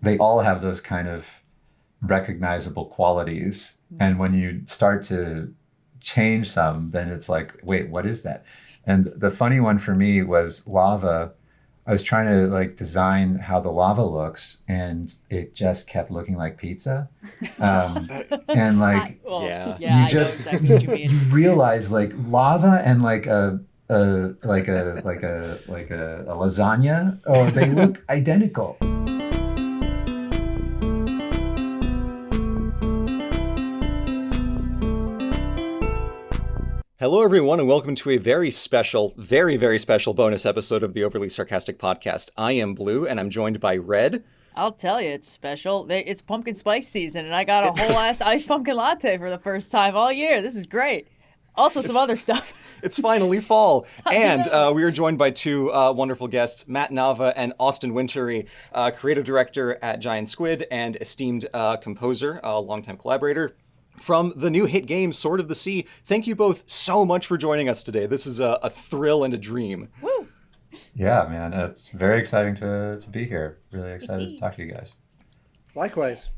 they all have those kind of recognizable qualities. And when you start to change some, then it's like, wait, what is that? And the funny one for me was lava. I was trying to like design how the lava looks, and it just kept looking like pizza. And like, you just exactly what you mean. you realize like lava and like a lasagna, oh, they look identical. Hello, everyone, and welcome to a very special, very, very special bonus episode of the Overly Sarcastic podcast. I am Blue, and I'm joined by Red. I'll tell you, it's special. It's pumpkin spice season, and I got a whole ass iced pumpkin latte for the first time all year. This is great. Also, some other stuff. It's finally fall. And we are joined by two wonderful guests, Matt Nava and Austin Wintory, creative director at Giant Squid and esteemed composer, longtime collaborator from the new hit game, Sword of the Sea. Thank you both so much for joining us today. This is a thrill and a dream. Woo! Yeah, man, it's very exciting to be here. Really excited to talk to you guys. Likewise.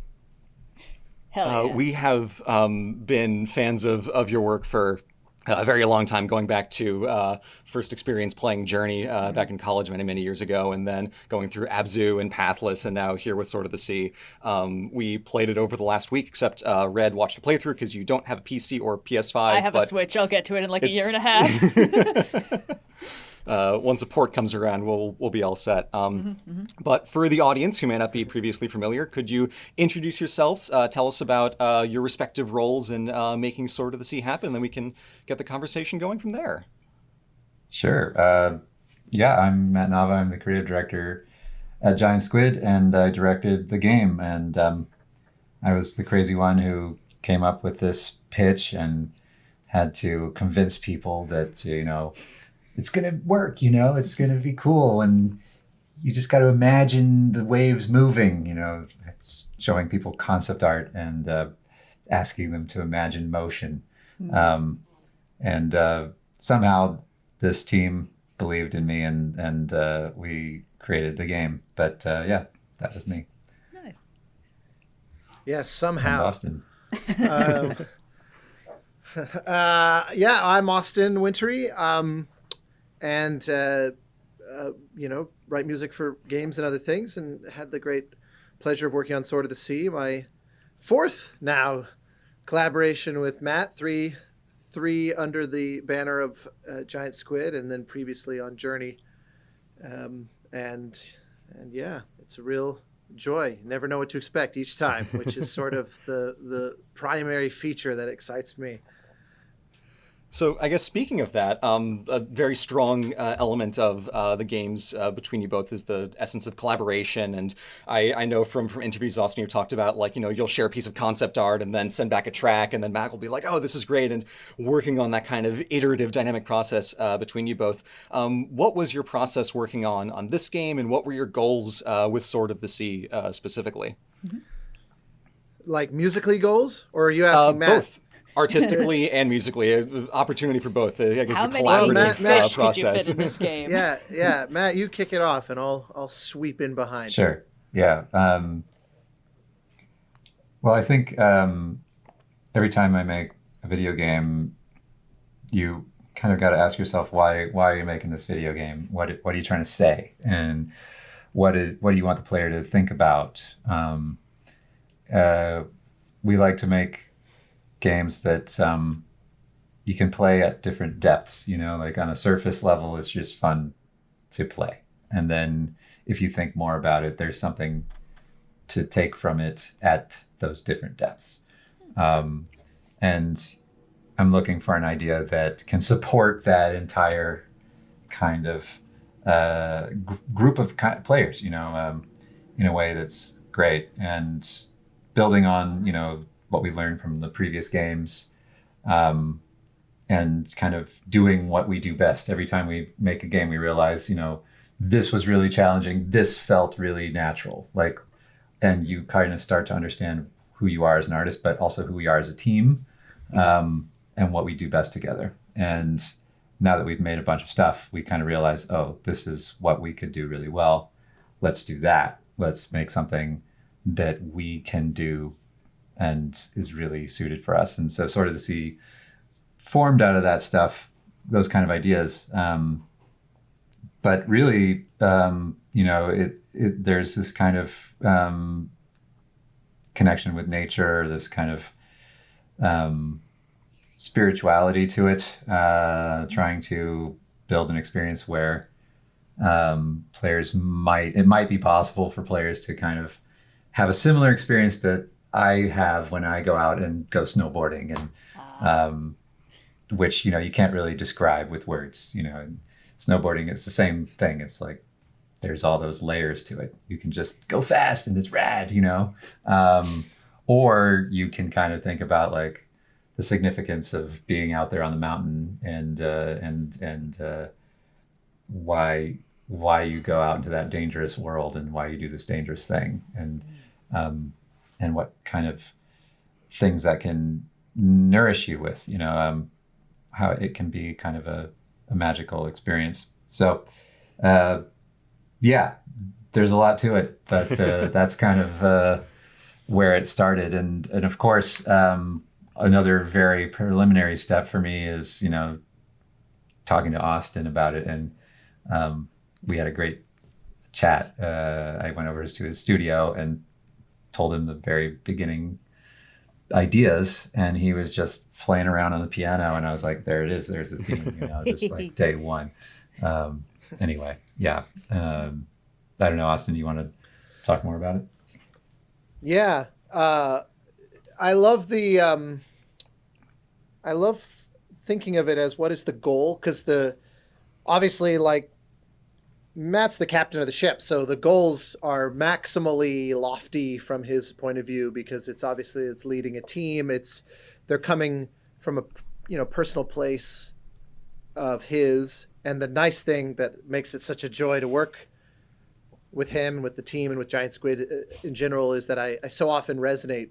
Hell yeah. We have been fans of your work for a very long time, going back to first experience playing Journey back in college many, many years ago, and then going through Abzu and Pathless, and now here with Sword of the Sea. We played it over the last week, except Red watched a playthrough because you don't have a PC or PS5. I have a Switch. I'll get to it in like a year and a half. Once a port comes around, we'll be all set. But for the audience who may not be previously familiar, could you introduce yourselves, tell us about your respective roles in making Sword of the Sea happen, and then we can get the conversation going from there. Sure. I'm Matt Nava. I'm the creative director at Giant Squid, and I directed the game. And I was the crazy one who came up with this pitch and had to convince people that, it's going to work, it's going to be cool. And you just got to imagine the waves moving, showing people concept art and asking them to imagine motion. And somehow this team believed in me and we created the game. But that was me. Nice. Yeah, somehow. Austin. I'm Austin Wintory. And write music for games and other things, and had the great pleasure of working on Sword of the Sea, my fourth now collaboration with Matt, three under the banner of Giant Squid, and then previously on Journey. And it's a real joy. Never know what to expect each time, which is sort of the primary feature that excites me. So I guess speaking of that, a very strong element of the games between you both is the essence of collaboration. And I know from interviews, Austin, you've talked about you'll share a piece of concept art and then send back a track, and then Matt will be like, oh, this is great. And working on that kind of iterative dynamic process between you both. What was your process working on this game, and what were your goals with Sword of the Sea specifically? Like musically goals? Or are you asking Matt? Both. Artistically and musically, opportunity for both. I guess How a many collaborative process. could you fit in this game? Yeah. Matt, you kick it off, and I'll sweep in behind. Sure. Yeah. Well, I think every time I make a video game, you kind of got to ask yourself, why are you making this video game? What are you trying to say? And what do you want the player to think about? We like to make games that you can play at different depths, like on a surface level, it's just fun to play. And then if you think more about it, there's something to take from it at those different depths. And I'm looking for an idea that can support that entire kind of group of players, in a way that's great. And building on, what we learned from the previous games, and kind of doing what we do best. Every time we make a game, we realize, this was really challenging. This felt really natural. And you kind of start to understand who you are as an artist, but also who we are as a team, and what we do best together. And now that we've made a bunch of stuff, we kind of realize, oh, this is what we could do really well. Let's do that. Let's make something that we can do and is really suited for us. And so Sword of the Sea formed out of that stuff, those kind of ideas. But really, there's this kind of connection with nature, this kind of spirituality to it, trying to build an experience where it might be possible for players to kind of have a similar experience that I have when I go out and go snowboarding, and which, you can't really describe with words. Snowboarding is the same thing. It's like there's all those layers to it. You can just go fast and it's rad, or you can kind of think about like the significance of being out there on the mountain and why you go out into that dangerous world and why you do this dangerous thing, and what kind of things that can nourish you with, how it can be kind of a magical experience. So, there's a lot to it, but that's kind of where it started. And of course, another very preliminary step for me is, talking to Austin about it. And we had a great chat. I went over to his studio and told him the very beginning ideas, and he was just playing around on the piano, and I was like, there it is, there's the theme, just like day one. Anyway, I don't know, Austin, do you want to talk more about it? Yeah. I love thinking of it as what is the goal, because obviously, like, Matt's the captain of the ship, so the goals are maximally lofty from his point of view, because it's leading a team. They're coming from a personal place of his, and the nice thing that makes it such a joy to work with him, with the team, and with Giant Squid in general is that I so often resonate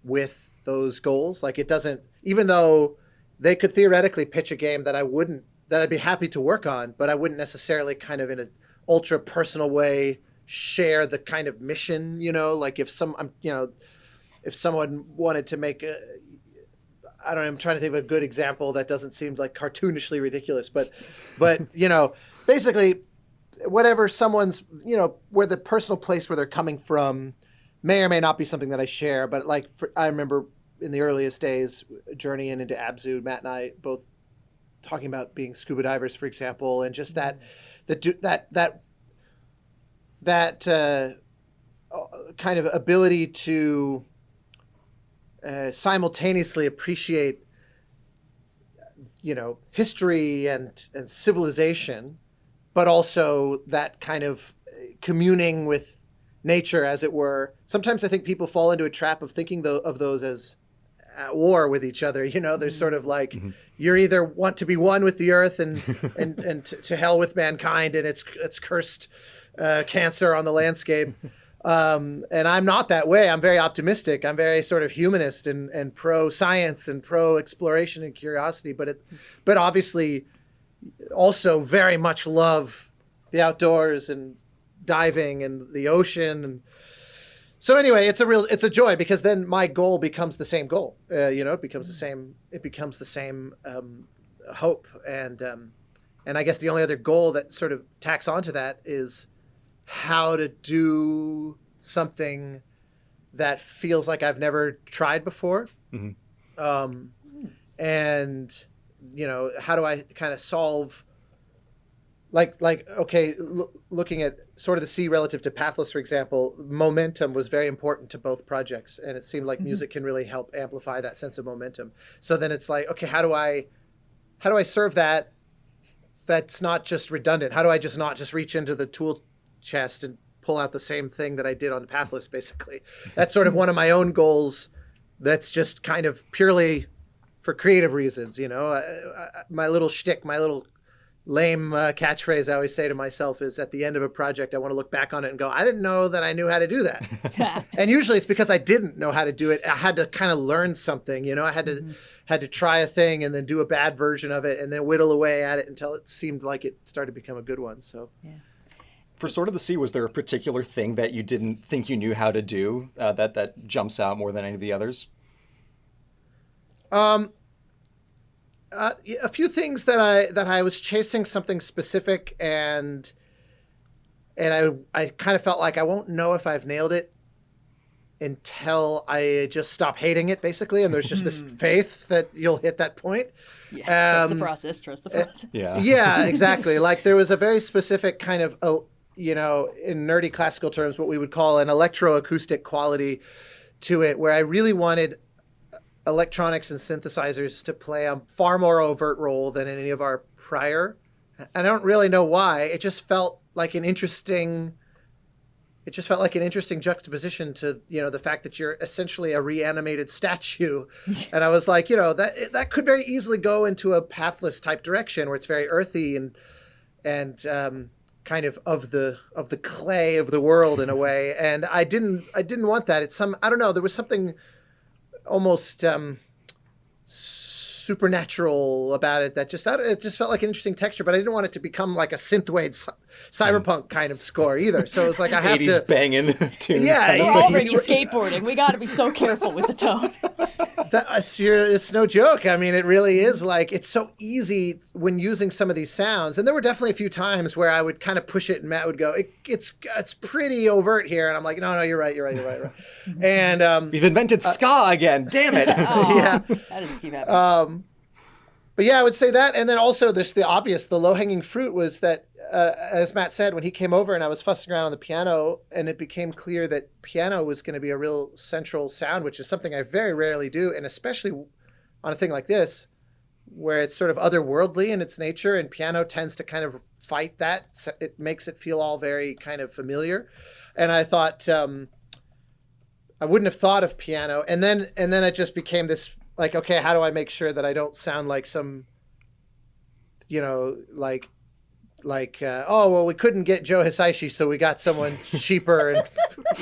with those goals. Like, it doesn't, even though they could theoretically pitch a game that I'd be happy to work on, but I wouldn't necessarily kind of in an ultra personal way share the kind of mission, like if someone wanted to make I'm trying to think of a good example that doesn't seem like cartoonishly ridiculous, but basically whatever someone's, where the personal place where they're coming from may or may not be something that I share. But like, I remember in the earliest days journeying into Abzu, Matt and I both talking about being scuba divers, for example, and just that kind of ability to simultaneously appreciate, history and civilization, but also that kind of communing with nature, as it were. Sometimes I think people fall into a trap of thinking of those as at war with each other. There's sort of like, you're either want to be one with the earth and to hell with mankind and its cursed cancer on the landscape. And I'm not that way. I'm very optimistic. I'm very sort of humanist and pro science and pro exploration and curiosity, but obviously also very much love the outdoors and diving and the ocean. And so anyway, it's a joy, because then my goal becomes the same goal. It becomes the same hope. And I guess the only other goal that sort of tacks onto that is how to do something that feels like I've never tried before. Mm-hmm. And, how do I kind of solve, looking at Sword of the Sea relative to Pathless, for example, momentum was very important to both projects. And it seemed like music can really help amplify that sense of momentum. So then it's like, okay, how do I serve that? That's not just redundant. How do I just not just reach into the tool chest and pull out the same thing that I did on Pathless, basically? That's sort of one of my own goals. That's just kind of purely for creative reasons, my little shtick, my little lame catchphrase I always say to myself is, at the end of a project, I want to look back on it and go, I didn't know that I knew how to do that. And usually it's because I didn't know how to do it. I had to kind of learn something, I had to try a thing and then do a bad version of it and then whittle away at it until it seemed like it started to become a good one. So. Yeah. For Sword of the Sea, was there a particular thing that you didn't think you knew how to do that jumps out more than any of the others? A few things that I was chasing something specific, and I kind of felt like I won't know if I've nailed it until I just stop hating it, basically. And there's just this faith that you'll hit that point. Yeah, trust the process. Trust the process. Yeah, exactly. Like there was a very specific kind of, in nerdy classical terms, what we would call an electroacoustic quality to it, where I really wanted electronics and synthesizers to play a far more overt role than in any of our prior. And I don't really know why. It just felt like an interesting juxtaposition to, the fact that you're essentially a reanimated statue. And I was like, that could very easily go into a pathless type direction where it's very earthy and kind of the clay of the world in a way. And I didn't want that. I don't know, there was something almost supernatural about it that it just felt like an interesting texture, but I didn't want it to become like a synthwave cyberpunk kind of score either. So it was like I have 80s to banging tunes. Yeah, we're already skateboarding. We got to be so careful with the tone. It's no joke. I mean, it really is like, it's so easy when using some of these sounds. And there were definitely a few times where I would kind of push it and Matt would go, it's pretty overt here. And I'm like, no, you're right. And we've invented ska again. Damn it. Yeah. That doesn't keep happening. But yeah, I would say that. And then also there's the low-hanging fruit was that, as Matt said, when he came over and I was fussing around on the piano and it became clear that piano was going to be a real central sound, which is something I very rarely do. And especially on a thing like this, where it's sort of otherworldly in its nature and piano tends to kind of fight that. So it makes it feel all very kind of familiar. And I thought, I wouldn't have thought of piano. And then it just became this, like, okay, how do I make sure that I don't sound like some, oh, well, we couldn't get Joe Hisaishi, so we got someone cheaper and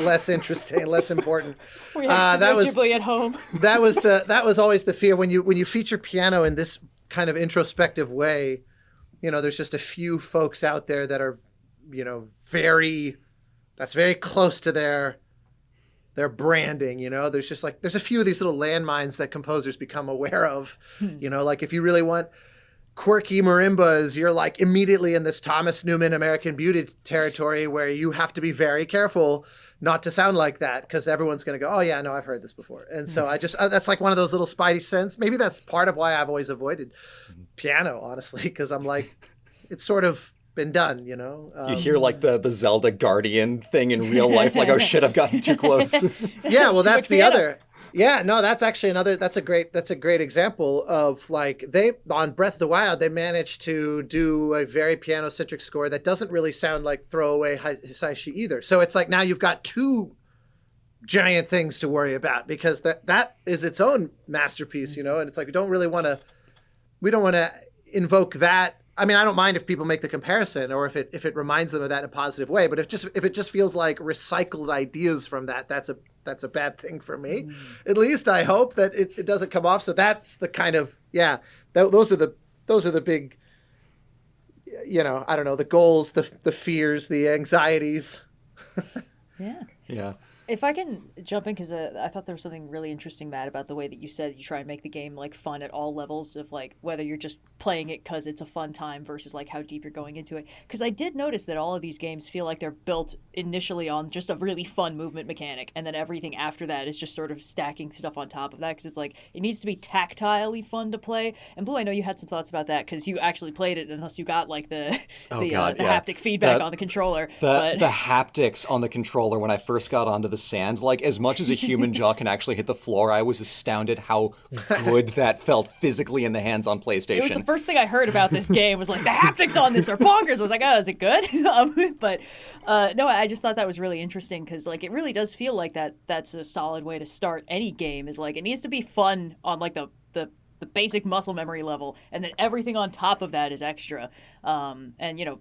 less interesting, less important. We have to Ghibli at home. That was always the fear when you feature piano in this kind of introspective way. There's just a few folks out there that are, that's very close to their branding, there's just like, there's a few of these little landmines that composers become aware of, like if you really want quirky marimbas, you're like immediately in this Thomas Newman American Beauty territory where you have to be very careful not to sound like that because everyone's going to go, oh yeah, no, I've heard this before. And so that's like one of those little spidey sense. Maybe that's part of why I've always avoided piano, honestly, because I'm like, it's sort of been done, you hear like the Zelda Guardian thing in real life, like, oh shit, I've gotten too close. Yeah, well, that's the other. Yeah, no, that's actually that's a great example of like on Breath of the Wild, they managed to do a very piano centric score that doesn't really sound like throwaway Hisaishi either. So it's like now you've got two giant things to worry about because that is its own masterpiece, and it's like we don't want to invoke that. I mean, I don't mind if people make the comparison or if it reminds them of that in a positive way, but if it just feels like recycled ideas from that, that's a bad thing for me. At least I hope that it doesn't come off. So that's the kind of, those are the big, I don't know, the goals, the fears, the anxieties. Yeah. Yeah. If I can jump in, because I thought there was something really interesting, Matt, about the way that you said you try and make the game like fun at all levels of like whether you're just playing it because it's a fun time versus like how deep you're going into it. Because I did notice that all of these games feel like they're built initially on just a really fun movement mechanic, and then everything after that is just sort of stacking stuff on top of that. Because it's like it needs to be tactilely fun to play. And Blue, I know you had some thoughts about that because you actually played it, unless you got like the haptic feedback on the controller. The haptics on the controller when I first got onto the sand, like as much as a human jaw can actually hit the floor, I was astounded how good that felt physically in the hands on PlayStation. It was the first thing I heard about this game was like the haptics on this are bonkers. I was like, oh, is it good? But no, I just thought that was really interesting because like it really does feel like that's a solid way to start any game. Is like it needs to be fun on like the basic muscle memory level, and then everything on top of that is extra. And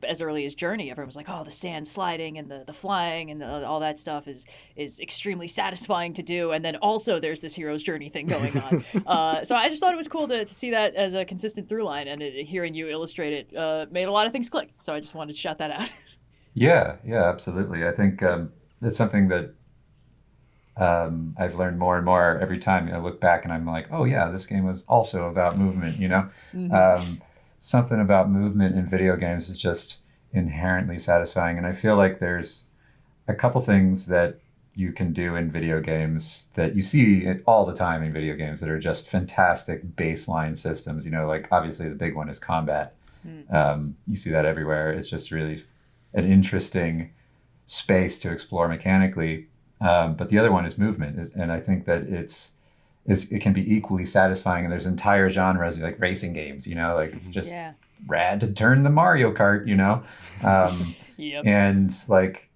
as early as Journey, everyone was like, oh, the sand sliding and the flying and all that stuff is extremely satisfying to do. And then also there's this hero's journey thing going on. So I just thought it was cool to see that as a consistent through line, and hearing you illustrate it made a lot of things click. So I just wanted to shout that out. Yeah, yeah, absolutely. I think it's something that I've learned more and more every time I look back, and I'm like, oh yeah, this game was also about movement. Something about movement in video games is just inherently satisfying, and I feel like there's a couple things that you can do in video games that you see it all the time in video games that are just fantastic baseline systems. Like obviously the big one is combat. You see that everywhere. It's just really an interesting space to explore mechanically. But the other one is movement, and I think that it can be equally satisfying. And there's entire genres like racing games. Like it's just rad to turn the Mario Kart. Yep. And like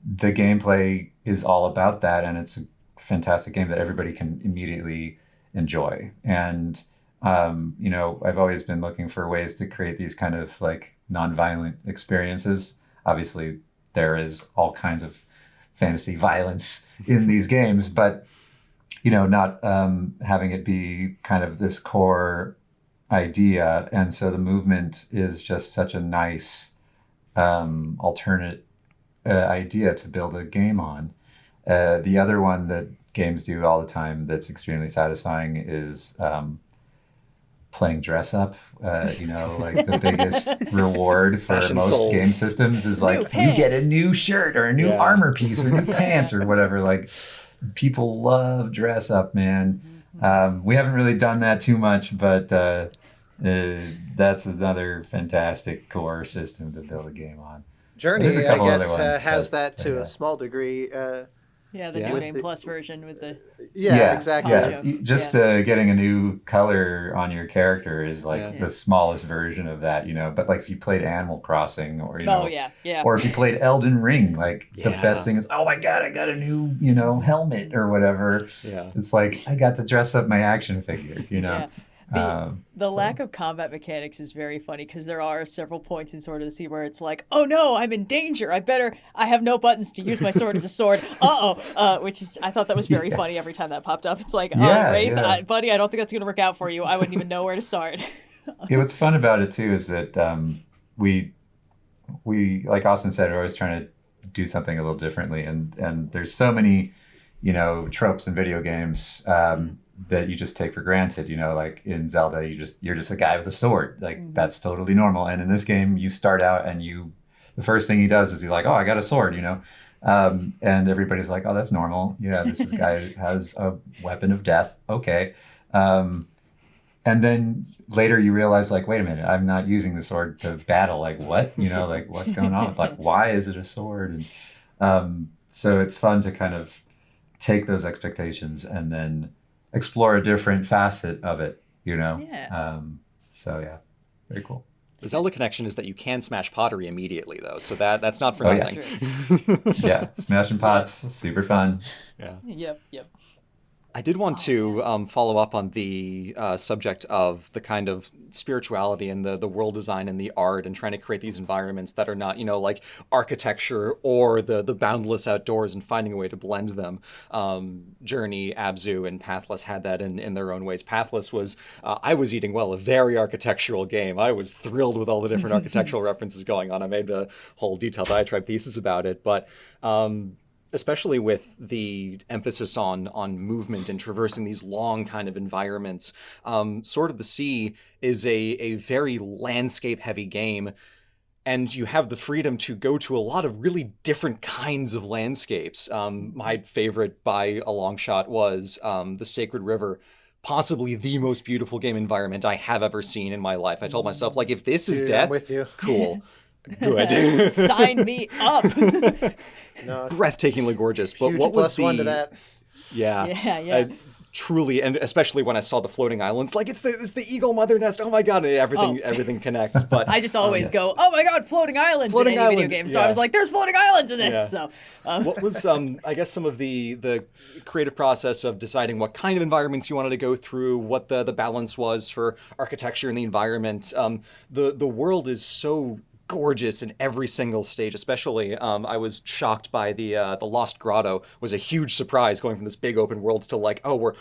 the gameplay is all about that, and it's a fantastic game that everybody can immediately enjoy. And I've always been looking for ways to create these kind of like non-violent experiences. Obviously, there is all kinds of fantasy violence in these games, but not having it be kind of this core idea. And so the movement is just such a nice alternate idea to build a game on. The other one that games do all the time that's extremely satisfying is playing dress up. Like the biggest reward for Fashion most souls. game systems is like you get a new shirt or a new armor piece or new pants or whatever. Like people love dress up, man. We haven't really done that too much, but that's another fantastic core system to build a game on. Journey, There's a I couple guess, other ones, has but, that to yeah. a small degree. The New Game Plus version with the Exactly. poncho. Just getting a new color on your character is like the smallest version of that, But like if you played Animal Crossing or or if you played Elden Ring, like the best thing is, oh my god, I got a new helmet or whatever. Yeah, it's like I got to dress up my action figure. The lack of combat mechanics is very funny because there are several points in Sword of the Sea where it's like, oh no, I'm in danger. I have no buttons to use my sword as a sword. Which is, I thought that was very funny every time that popped up. It's like, Wraith, buddy, I don't think that's going to work out for you. I wouldn't even know where to start. What's fun about it too is that we, like Austin said, are always trying to do something a little differently. And there's so many, tropes in video games that you just take for granted, like in Zelda, you're just a guy with a sword, like that's totally normal. And in this game, you start out and the first thing he does is he's like, oh, I got a sword, and everybody's like, oh, that's normal. Yeah, this is a guy who has a weapon of death. Okay. And then later you realize, like, wait a minute, I'm not using the sword to battle. Like what? Like what's going on? Like why is it a sword? And so it's fun to kind of take those expectations and then explore a different facet of it, so yeah, very cool. The Zelda connection is that you can smash pottery immediately, though, so that's not for nothing. Yeah, smashing pots, super fun. Yeah. Yep. I did want to follow up on the subject of the kind of spirituality and the world design and the art and trying to create these environments that are not, like architecture or the boundless outdoors and finding a way to blend them. Journey, Abzu, and Pathless had that in their own ways. Pathless was, I was eating well, a very architectural game. I was thrilled with all the different architectural references going on. I made a whole detailed diatribe pieces about it, but especially with the emphasis on movement and traversing these long kind of environments. Sword of the Sea is a very landscape-heavy game, and you have the freedom to go to a lot of really different kinds of landscapes. My favorite by a long shot was the Sacred River, possibly the most beautiful game environment I have ever seen in my life. I told myself, like, if this is death, I'm with you. Cool. Good. Sign me up. No, Breathtakingly gorgeous. But huge what was plus one to that. Yeah. Truly, and especially when I saw the floating islands, like it's the eagle mother nest. Oh my god, everything connects. But I just always go, oh my god, floating islands in any video game. So I was like, there's floating islands in this. Yeah. So what was I guess some of the creative process of deciding what kind of environments you wanted to go through, what the balance was for architecture and the environment. The world is so gorgeous in every single stage, especially I was shocked by the Lost Grotto. Was a huge surprise going from this big open world to like, oh,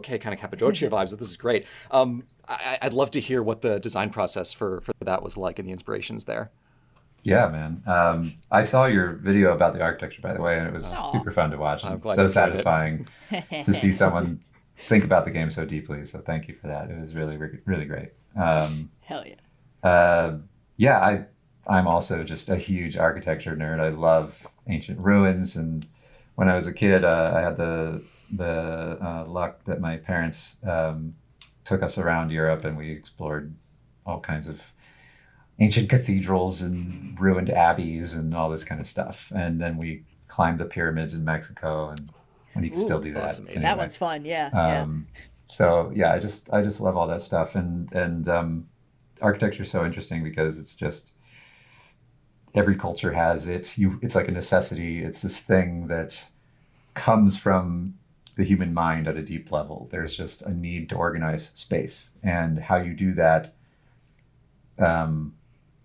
kind of Cappadocia vibes. This is great. I'd love to hear what the design process for that was like and the inspirations there. Yeah, man. I saw your video about the architecture, by the way, and it was Aw. super fun to watch. I'm And glad so you enjoyed it. satisfying to see someone think about the game so deeply. So thank you for that. It was really, really great. Hell yeah. Yeah, I'm also just a huge architecture nerd. I love ancient ruins, and when I was a kid, I had the luck that my parents took us around Europe, and we explored all kinds of ancient cathedrals and ruined abbeys and all this kind of stuff. And then we climbed the pyramids in Mexico, and you can still do that. that's amazing. That one's fun. Yeah. So yeah, I just love all that stuff, and architecture is so interesting because it's just every culture has it. It's like a necessity. It's this thing that comes from the human mind at a deep level. There's just a need to organize space, and how you do that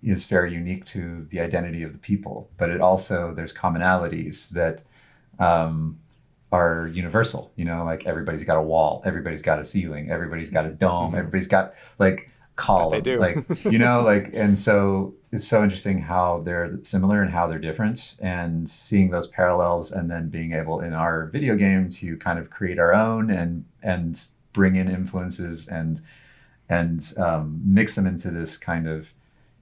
is very unique to the identity of the people. But it also, there's commonalities that are universal. You know, like everybody's got a wall, everybody's got a ceiling, everybody's got a dome, everybody's got like column. They do. Like, you know, like, and so it's so interesting how they're similar and how they're different, and seeing those parallels, and then being able in our video game to kind of create our own and bring in influences and mix them into this kind of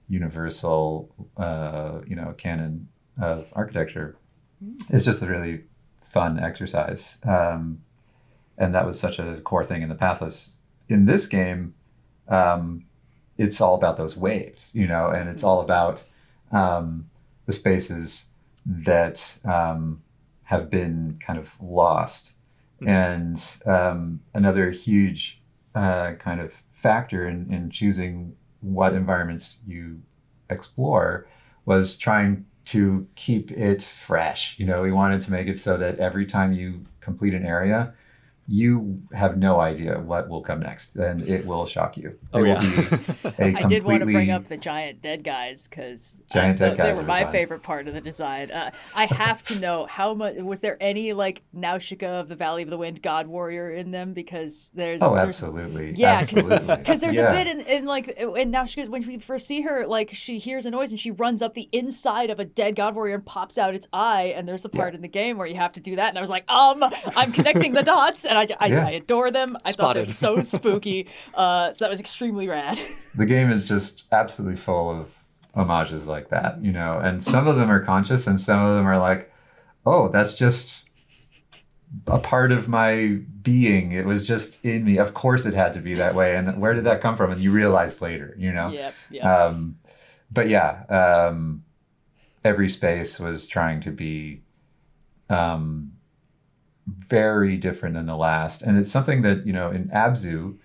universal, canon of architecture. It's just a really fun exercise. And that was such a core thing in the Pathless. In this game, it's all about those waves, you know, and it's all about the spaces that have been kind of lost. And another huge kind of factor in choosing what environments you explore was trying to keep it fresh. You know, we wanted to make it so that every time you complete an area, you have no idea what will come next, and it will shock you. Oh, yeah. I I did want to bring up the giant dead guys because they were my favorite part of the design. I have to know, how much was there any like Nausicaa of the Valley of the Wind God Warrior in them? Because there's absolutely. Yeah, Absolutely. because there's a bit in like in Nausicaa, when we first see her, like she hears a noise and she runs up the inside of a dead God Warrior and pops out its eye, and there's the part in the game where you have to do that, and I was like, I'm connecting the dots. And I adore them. I thought they're so spooky. So that was extremely rad. The game is just absolutely full of homages like that, you know, and some of them are conscious and some of them are like, oh, that's just a part of my being. It was just in me. Of course it had to be that way. And where did that come from? And you realize later, you know? Yep. But yeah, every space was trying to be very different than the last. And it's something that, you know, in Abzu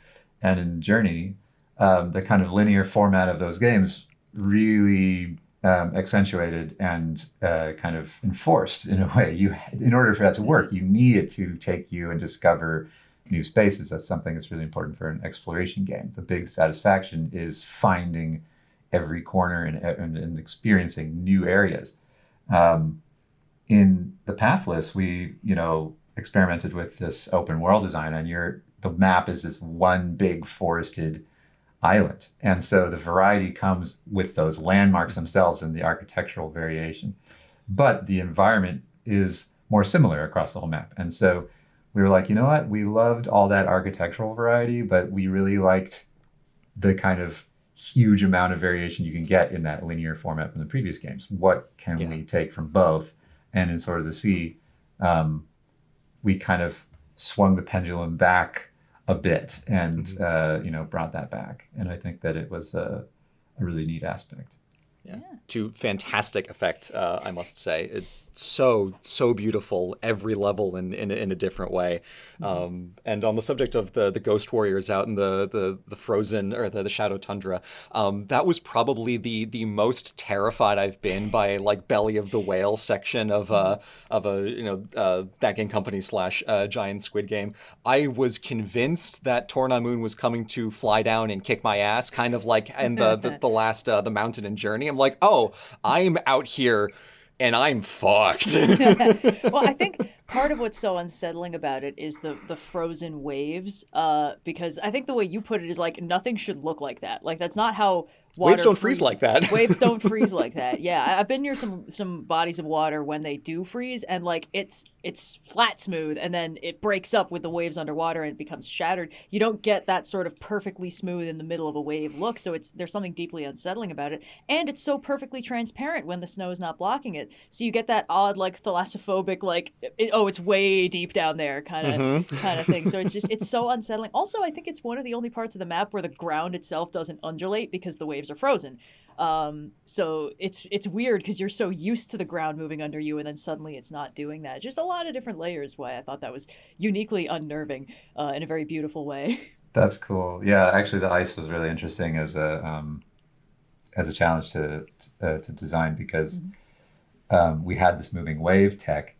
and in Journey, the kind of linear format of those games really accentuated and kind of enforced in a way. In order for that to work, you need it to take you and discover new spaces. That's something that's really important for an exploration game. The big satisfaction is finding every corner and experiencing new areas. In the Pathless, we, you know, experimented with this open world design, and the map is this one big forested island. And so the variety comes with those landmarks themselves and the architectural variation. But the environment is more similar across the whole map. And so we were like, you know what? We loved all that architectural variety, but we really liked the kind of huge amount of variation you can get in that linear format from the previous games. What can we take from both? And in Sword of the Sea, we kind of swung the pendulum back a bit and brought that back. And I think that it was a really neat aspect. Yeah. To fantastic effect, I must say. It's so beautiful, every level in a different way. And on the subject of the ghost warriors out in the frozen or the shadow tundra, that was probably the most terrified I've been by like Belly of the Whale section of that game company / Giant Squid Game. I was convinced that Tornamun was coming to fly down and kick my ass, kind of like in the last the Mountain and Journey. I'm like, oh, I'm out here and I'm fucked. Well, I think part of what's so unsettling about it is the frozen waves, because I think the way you put it is like nothing should look like that. Like that's not how Waves don't freeze like that. Waves don't freeze like that. Yeah, I've been near some bodies of water when they do freeze, and like it's flat smooth, and then it breaks up with the waves underwater and it becomes shattered. You don't get that sort of perfectly smooth in the middle of a wave look, so there's something deeply unsettling about it. And it's so perfectly transparent when the snow is not blocking it, so you get that odd like thalassophobic like it's way deep down there kind of thing. So it's so unsettling. Also, I think it's one of the only parts of the map where the ground itself doesn't undulate because the waves are frozen. So it's weird because you're so used to the ground moving under you, and then suddenly it's not doing that. Just a lot of different layers. Why I thought that was uniquely unnerving in a very beautiful way. That's cool. Yeah, actually, the ice was really interesting as a challenge to design because we had this moving wave tech,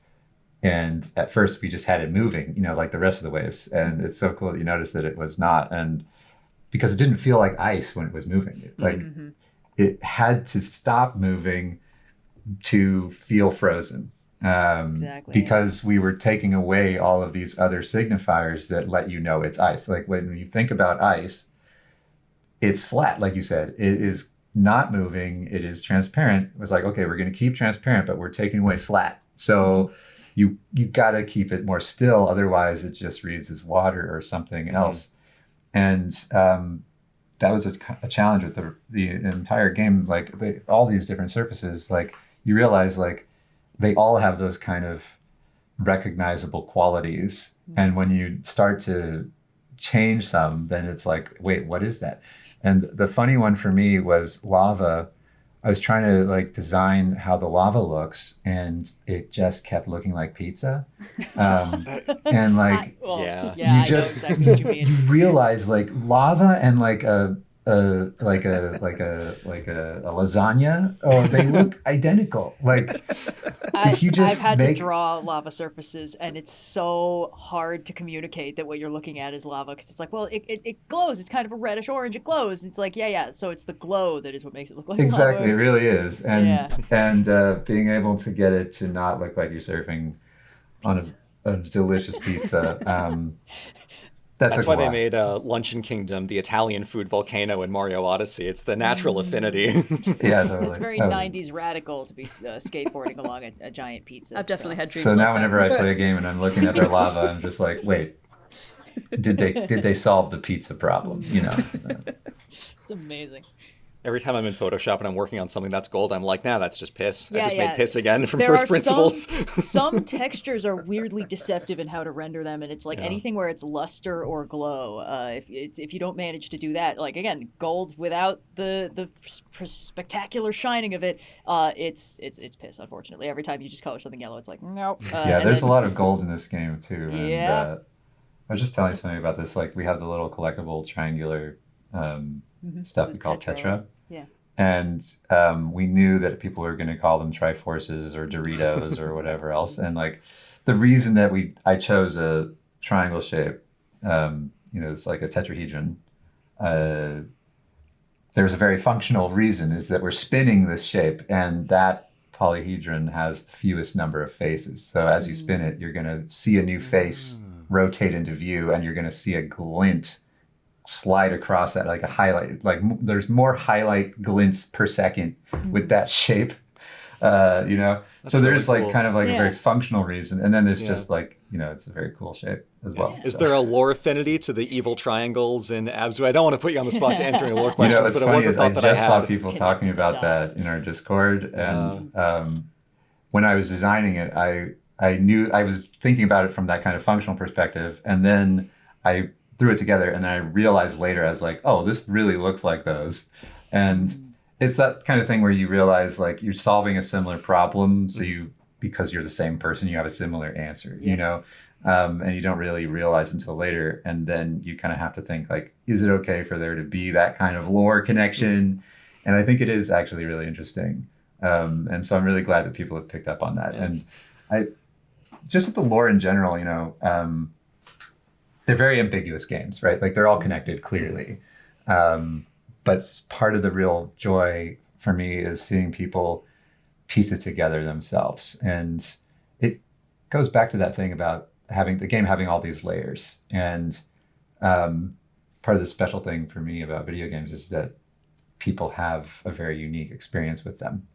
and at first we just had it moving, like the rest of the waves. And it's so cool that you noticed that it was not, and because it didn't feel like ice when it was moving, it had to stop moving to feel frozen. Exactly. Because we were taking away all of these other signifiers that let you know it's ice. Like when you think about ice, it's flat, like you said. It is not moving. It is transparent. It was like, okay, we're going to keep transparent, but we're taking away flat. So you got to keep it more still. Otherwise, it just reads as water or something else. And that was a challenge with the entire game. Like all these different surfaces, like you realize like they all have those kind of recognizable qualities. And when you start to change some, then it's like, wait, what is that? And the funny one for me was lava. I was trying to like design how the lava looks, and it just kept looking like pizza. And like, you just exactly what you mean. you realize like lava and like a lasagna, they look identical. Like if you just I've had to draw lava surfaces, and it's so hard to communicate that what you're looking at is lava, because it's like, well, it glows. It's kind of a reddish orange. It glows. It's like, yeah. So it's the glow that is what makes it look like exactly. lava. It really is. And being able to get it to not look like you're surfing on a delicious pizza. That's why they made Luncheon Kingdom the Italian food volcano in Mario Odyssey. It's the natural affinity. Yeah, totally. It's very 90s radical to be skateboarding along a giant pizza. I've definitely had dreams. So now like whenever I play a game and I'm looking at their lava, I'm just like, wait, did they solve the pizza problem? It's amazing. Every time I'm in Photoshop and I'm working on something that's gold, I'm like, nah, that's just piss. I just made piss again from there first principles. Some textures are weirdly deceptive in how to render them, and it's like anything where it's luster or glow. If you don't manage to do that, like again, gold without the spectacular shining of it, it's piss. Unfortunately, every time you just color something yellow, it's like nope. There's a lot of gold in this game too. And, yeah. I was just telling something about this. Like we have the little collectible triangular stuff we call Tetra. Yeah. And we knew that people were going to call them Triforces or Doritos or whatever else. And like the reason that I chose a triangle shape, it's like a tetrahedron. There's a very functional reason, is that we're spinning this shape, and that polyhedron has the fewest number of faces. So as you spin it, you're going to see a new face rotate into view, and you're going to see a glint slide across that, like a highlight. Like there's more highlight glints per second with that shape, so there's really like cool. kind of like a very functional reason, and then there's just like it's a very cool shape as well. Is there a lore affinity to the evil triangles in Abzu? I don't want to put you on the spot to answering lore questions, but it was a thought that I had. I saw people talking about that in our Discord, and when I was designing it, I knew I was thinking about it from that kind of functional perspective, and then I threw it together, and then I realized later, I was like, oh, this really looks like those. And it's that kind of thing where you realize like you're solving a similar problem, so because you're the same person, you have a similar answer, and you don't really realize until later. And then you kind of have to think like, is it okay for there to be that kind of lore connection? And I think it is actually really interesting. And so I'm really glad that people have picked up on that. And just with the lore in general, they're very ambiguous games, right? Like they're all connected clearly. But part of the real joy for me is seeing people piece it together themselves. And it goes back to that thing about having the game having all these layers. And part of the special thing for me about video games is that people have a very unique experience with them.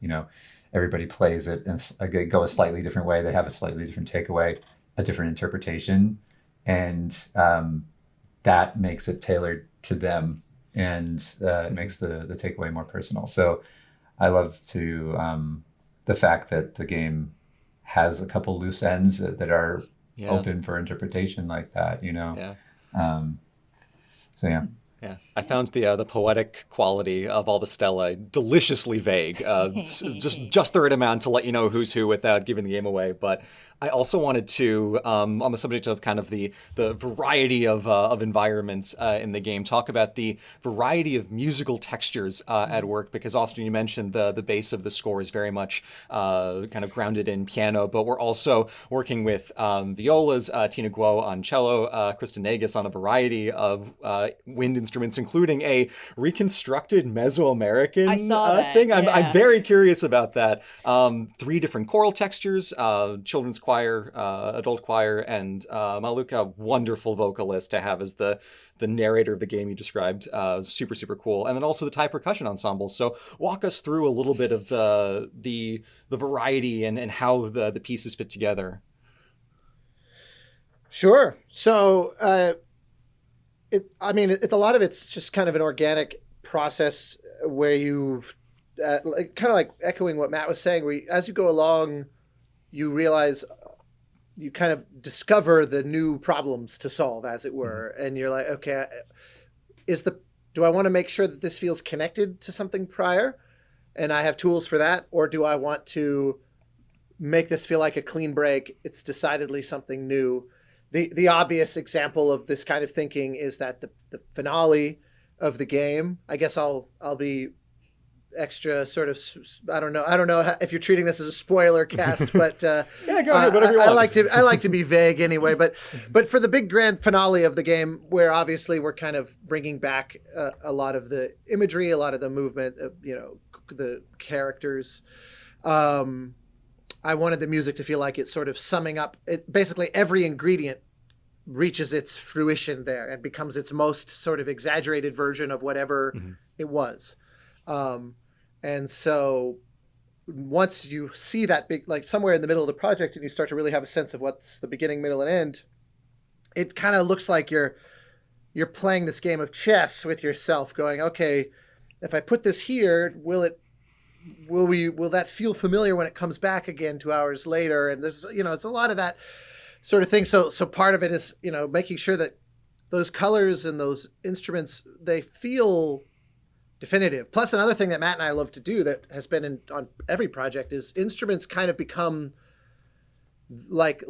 Everybody plays it and they go a slightly different way. They have a slightly different takeaway, a different interpretation, and that makes it tailored to them, and it makes the takeaway more personal. So I love the fact that the game has a couple loose ends that are open for interpretation like that. Yeah. So yeah. Yeah, I found the poetic quality of all the Stella deliciously vague. Just the right amount to let you know who's who without giving the game away. But I also wanted to, on the subject of kind of the variety of environments in the game, talk about the variety of musical textures at work. Because Austin, you mentioned the base of the score is very much kind of grounded in piano, but we're also working with violas, Tina Guo on cello, Kristen Nagus on a variety of wind instruments, including a reconstructed Mesoamerican I saw that, thing. I'm yeah. very curious about that. 3 different choral textures, children's choir, adult choir, and Maluka, wonderful vocalist to have as the narrator of the game you described. Super, super cool. And then also the Thai percussion ensemble. So walk us through a little bit of the variety and how the pieces fit together. Sure. So, a lot of it's just kind of an organic process where you, kind of like echoing what Matt was saying, where as you go along, you realize, you kind of discover the new problems to solve, as it were. And you're like, okay, do I want to make sure that this feels connected to something prior? And I have tools for that. Or do I want to make this feel like a clean break? It's decidedly something new. The obvious example of this kind of thinking is that the finale of the game, I guess I'll be extra sort of, I don't know if you're treating this as a spoiler cast, but yeah, go ahead, whatever you want. I like to be vague anyway, but for the big grand finale of the game, where obviously we're kind of bringing back a lot of the imagery, a lot of the movement, the characters. I wanted the music to feel like it's sort of summing up it. Basically, every ingredient reaches its fruition there and becomes its most sort of exaggerated version of whatever it was. And so once you see that big, like somewhere in the middle of the project, and you start to really have a sense of what's the beginning, middle, and end, it kind of looks like you're playing this game of chess with yourself, going, okay, if I put this here, will that feel familiar when it comes back again 2 hours later? And there's, it's a lot of that sort of thing. So part of it is, making sure that those colors and those instruments, they feel definitive. Plus, another thing that Matt and I love to do that has been on every project is instruments kind of become like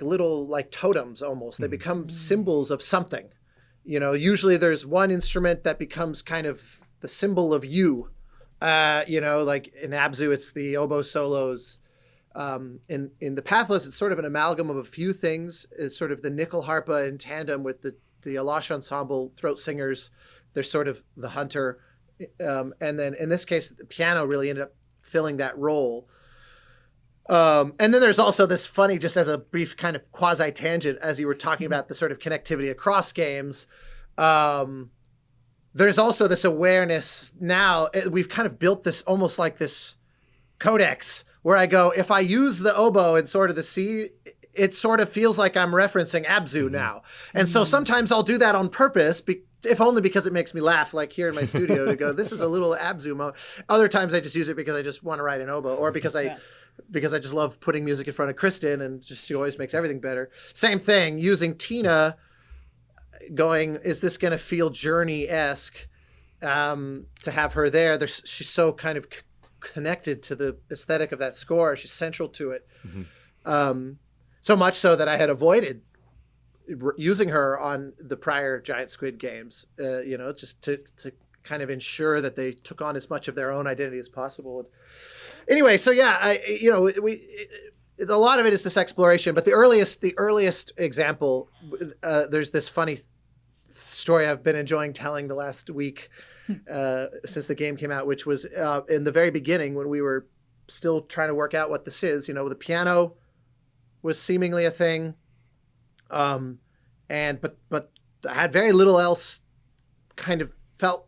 little totems almost. They become symbols of something. Usually there's one instrument that becomes kind of the symbol of you. Like in Abzu, it's the oboe solos. In the Pathless, it's sort of an amalgam of a few things. It's sort of the nickel harpa in tandem with the Alash ensemble throat singers. They're sort of the hunter. And then in this case, the piano really ended up filling that role. And then there's also this funny, just as a brief kind of quasi tangent, as you were talking about the sort of connectivity across games. There's also this awareness now. We've kind of built this almost like this codex where I go, if I use the oboe in Sword of the Sea, it sort of feels like I'm referencing Abzu now. And so sometimes I'll do that on purpose, if only because it makes me laugh, like here in my studio, to go, this is a little Abzu moment. Other times I just use it because I just want to write an oboe, or because I just love putting music in front of Kristen, and just she always makes everything better. Same thing, using Tina, going, is this going to feel Journey-esque to have her there? She's so kind of connected to the aesthetic of that score. She's central to it. So much so that I had avoided using her on the prior Giant Squid games, just to kind of ensure that they took on as much of their own identity as possible. Anyway, so yeah, a lot of it is this exploration, but the earliest example, there's this funny story I've been enjoying telling the last week since the game came out, which was in the very beginning when we were still trying to work out what this is. The piano was seemingly a thing, but I had very little else kind of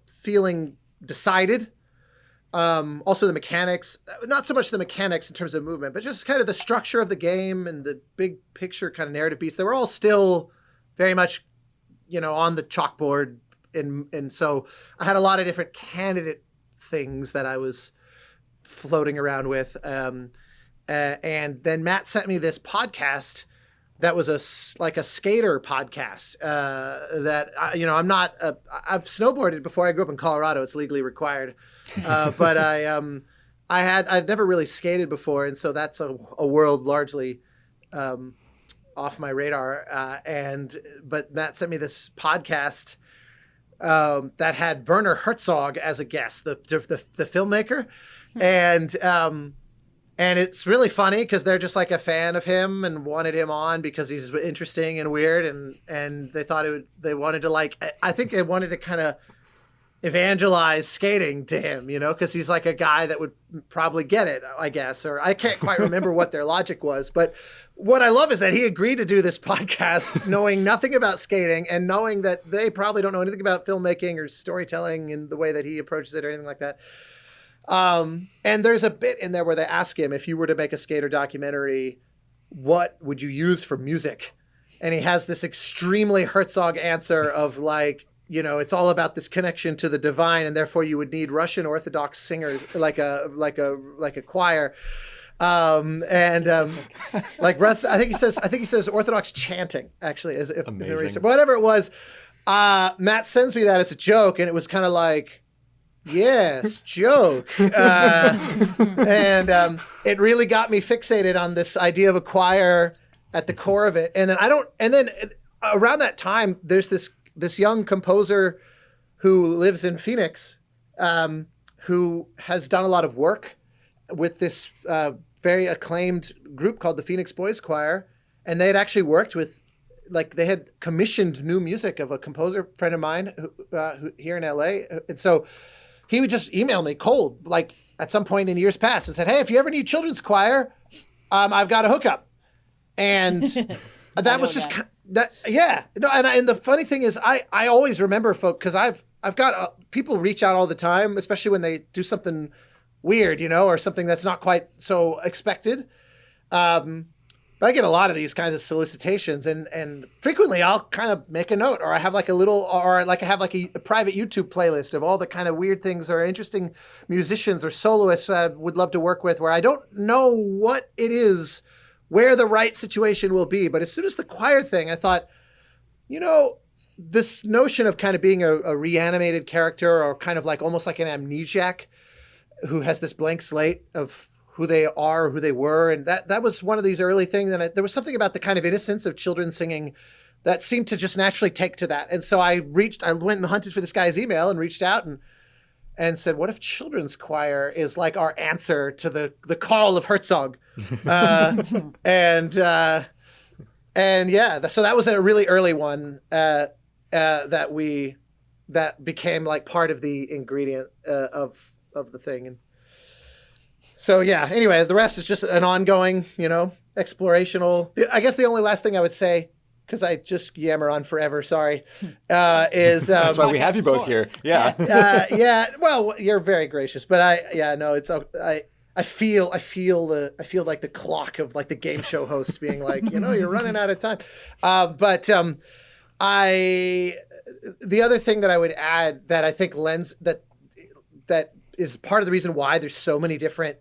feeling decided. Also the mechanics, not so much the mechanics in terms of movement, but just kind of the structure of the game and the big picture kind of narrative beats. They were all still very much, on the chalkboard. And so I had a lot of different candidate things that I was floating around with. And then Matt sent me this podcast that was a skater podcast that, I've snowboarded before. I grew up in Colorado. It's legally required. But I'd never really skated before. And so that's a world largely off my radar. But Matt sent me this podcast that had Werner Herzog as a guest, the filmmaker. And it's really funny because they're just like a fan of him and wanted him on because he's interesting and weird. And they thought they wanted to I think they wanted to kind of evangelize skating to him, because he's like a guy that would probably get it, I guess, or I can't quite remember what their logic was. But what I love is that he agreed to do this podcast knowing nothing about skating and knowing that they probably don't know anything about filmmaking or storytelling in the way that he approaches it or anything like that. And there's a bit in there where they ask him, if you were to make a skater documentary, what would you use for music? And he has this extremely Herzog answer of it's all about this connection to the divine, and therefore you would need Russian Orthodox singers, like a choir. I think he says Orthodox chanting, actually, as if whatever it was. Matt sends me that as a joke, and it was kind of like, yes, joke. And it really got me fixated on this idea of a choir at the core of it. And then around that time, there's this young composer who lives in Phoenix, who has done a lot of work with this very acclaimed group called the Phoenix Boys Choir. And they had actually worked with, they had commissioned new music of a composer friend of mine who here in LA. And so he would just email me cold, at some point in years past, and said, hey, if you ever need children's choir, I've got a hookup. And that was just and the funny thing is I always remember folk, because I've got people reach out all the time, especially when they do something weird, or something that's not quite so expected. But I get a lot of these kinds of solicitations, and frequently I'll kind of make a note, or I have I have a private YouTube playlist of all the kind of weird things or interesting musicians or soloists that I would love to work with, where I don't know what it is, where the right situation will be. But as soon as the choir thing, I thought, this notion of kind of being a reanimated character, or kind of almost like an amnesiac who has this blank slate of who they are, who they were. And that was one of these early things. And there was something about the kind of innocence of children singing that seemed to just naturally take to that. And so I went and hunted for this guy's email and reached out and said, what if children's choir is like our answer to the call of Herzog? And yeah, so that was a really early one that became part of the ingredient of the thing. And so yeah, anyway, the rest is just an ongoing, explorational. I guess the only last thing I would say, because I just yammer on forever, sorry, is that's why we have you both here. Yeah. Yeah. Well, you're very gracious, but I feel like the clock of the game show hosts being you're running out of time. But the other thing that I would add that I think lends that is part of the reason why there's so many different,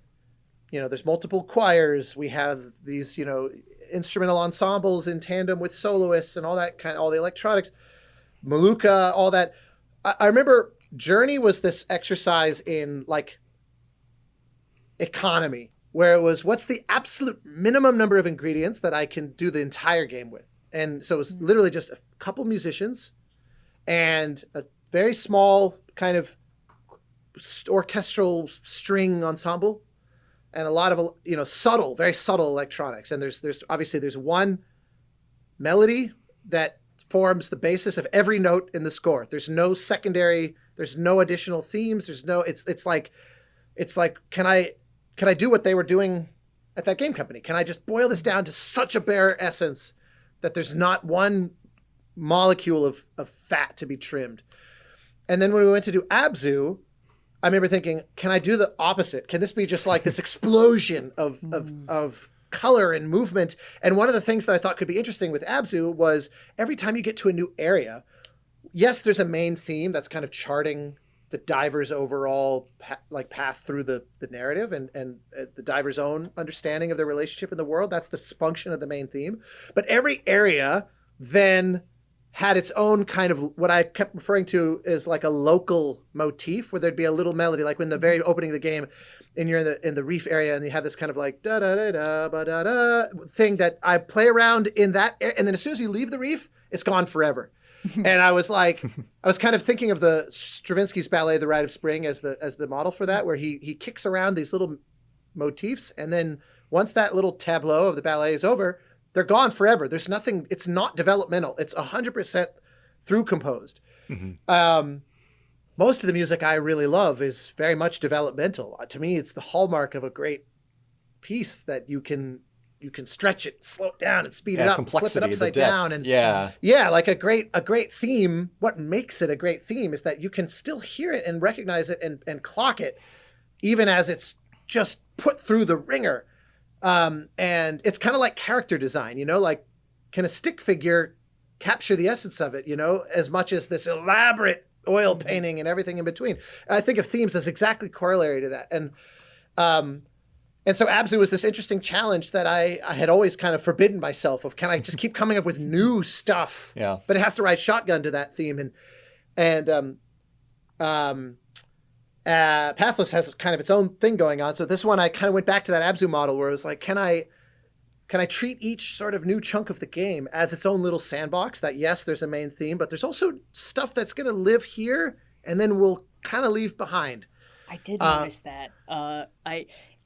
there's multiple choirs. We have these, instrumental ensembles in tandem with soloists and all the electronics, Maluka, all that. I remember Journey was this exercise in economy, where it was, what's the absolute minimum number of ingredients that I can do the entire game with? And so it was literally just a couple musicians and a very small kind of orchestral string ensemble, and a lot of very subtle electronics. And there's obviously one melody that forms the basis of every note in the score. There's no secondary, there's no additional themes, it's like can I do what they were doing at that game company? Can I just boil this down to such a bare essence that there's not one molecule of fat to be trimmed? And then when we went to do Abzu, I remember thinking, can I do the opposite? Can this be just like this explosion of color and movement? And one of the things that I thought could be interesting with Abzu was every time you get to a new area, yes, there's a main theme that's kind of charting the diver's overall path through the narrative and the diver's own understanding of their relationship in the world. That's the function of the main theme. But every area then had its own kind of what I kept referring to as like a local motif, where there'd be a little melody, like when the very opening of the game, and you're in the reef area, and you have this kind of like da da da da ba da da thing that I play around in that, and then as soon as you leave the reef, it's gone forever. And I was kind of thinking of the Stravinsky's ballet, The Rite of Spring, as the model for that, where he kicks around these little motifs, and then once that little tableau of the ballet is over, they're gone forever. There's nothing. It's not developmental. It's 100% through composed. Mm-hmm. Most of the music I really love is very much developmental. To me, it's the hallmark of a great piece, that you can stretch it, slow it down, and speed it up, and flip it upside down, and like a great theme. What makes it a great theme is that you can still hear it and recognize it and clock it, even as it's just put through the ringer. And it's kind of like character design, like can a stick figure capture the essence of it, as much as this elaborate oil painting and everything in between. I think of themes as exactly corollary to that. And so Abzu was this interesting challenge that I had always kind of forbidden myself of, can I just keep coming up with new stuff? Yeah. But it has to ride shotgun to that theme. Pathless has kind of its own thing going on. So this one, I kind of went back to that Abzu model where it was like, can I treat each sort of new chunk of the game as its own little sandbox, that yes, there's a main theme, but there's also stuff that's going to live here and then we'll kind of leave behind. I did notice that.